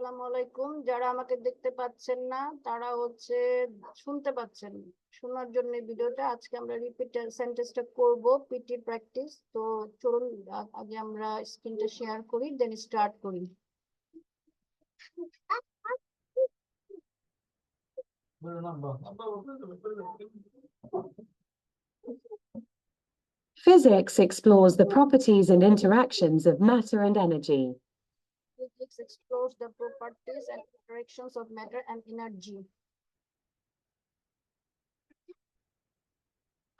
আসসালামু আলাইকুম। যারা আমাকে দেখতে পাচ্ছেন না তারা শুনতে পাচ্ছেন। শোনার জন্য ভিডিওটা আজকে আমরা রিপিট সেন্টেন্সটা করব, পিটি প্র্যাকটিস। তো চলুন আগে আমরা স্ক্রিনটা শেয়ার করি, দেন স্টার্ট করি। Physics explores the properties and interactions of matter and energy. Physics explores the properties and interactions of matter and energy.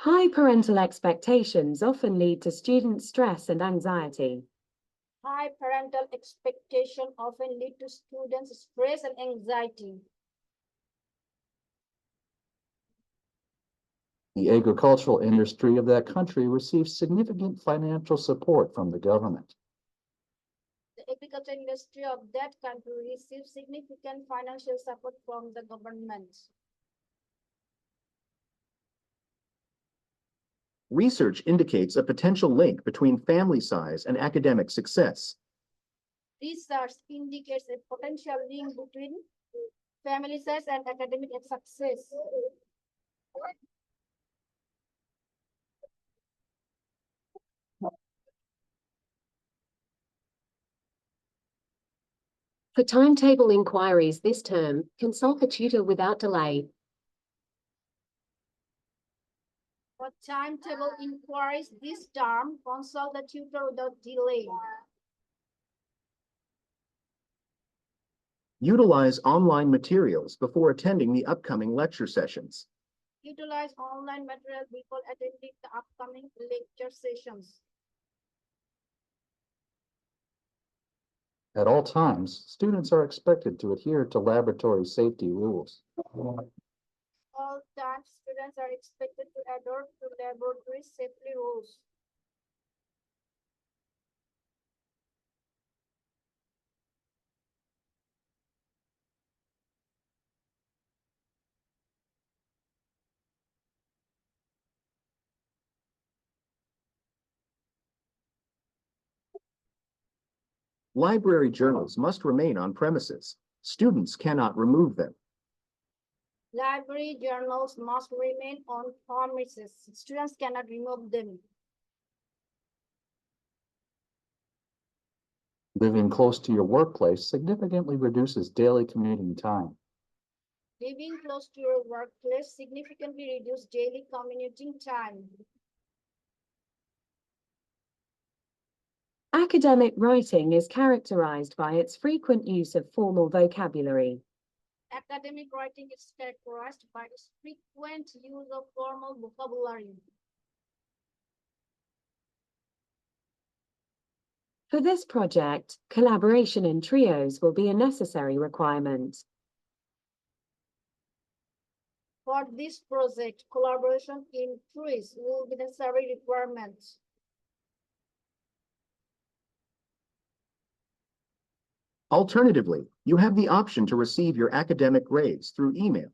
High parental expectations often lead to student stress and anxiety. High parental expectation often lead to students' stress and anxiety. The agricultural industry of that country receives significant financial support from the government. The agriculture industry of that country receives significant financial support from the government. Research indicates a potential link between family size and academic success. Research indicates a potential link between family size and academic success. For timetable inquiries this term, consult a tutor without delay. For timetable inquiries this term, consult the tutor without delay. Utilize online materials before attending the upcoming lecture sessions. Utilize online materials before attending the upcoming lecture sessions. At all times, students are expected to adhere to laboratory safety rules. All times, students are expected to adhere to laboratory safety rules. Library journals must remain on premises. Students cannot remove them. Library journals must remain on premises. Students cannot remove them. Living close to your workplace significantly reduces daily commuting time. Living close to your workplace significantly reduces daily commuting time. Academic writing is characterized by its frequent use of formal vocabulary. Academic writing is characterized by its frequent use of formal vocabulary. For this project, collaboration in trios will be a necessary requirement. For this project, collaboration in trios will be necessary requirement. Alternatively, you have the option to receive your academic grades through email.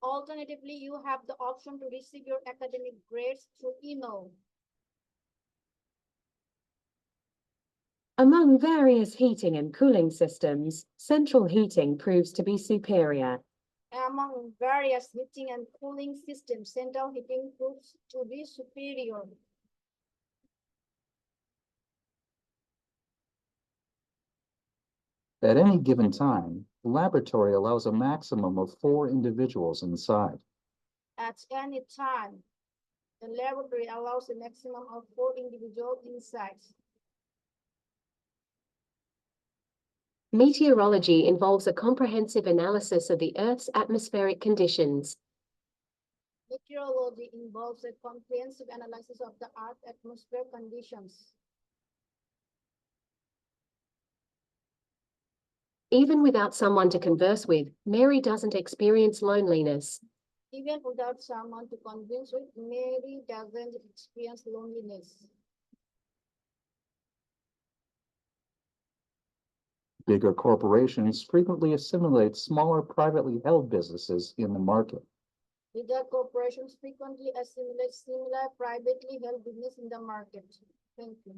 Alternatively, you have the option to receive your academic grades through email. Among various heating and cooling systems, central heating proves to be superior. Among various heating and cooling systems, central heating proves to be superior. At any given time, the laboratory allows a maximum of 4 individuals inside. At any time, the laboratory allows a maximum of 4 individuals inside. Meteorology involves a comprehensive analysis of the Earth's atmospheric conditions. Meteorology involves a comprehensive analysis of the Earth's atmospheric conditions. Even without someone to converse with, Mary doesn't experience loneliness. Even without someone to convince with, Mary doesn't experience loneliness. Bigger corporations frequently assimilate smaller privately held businesses in the market. Bigger corporations frequently assimilate similar privately held business in the market. Thank you.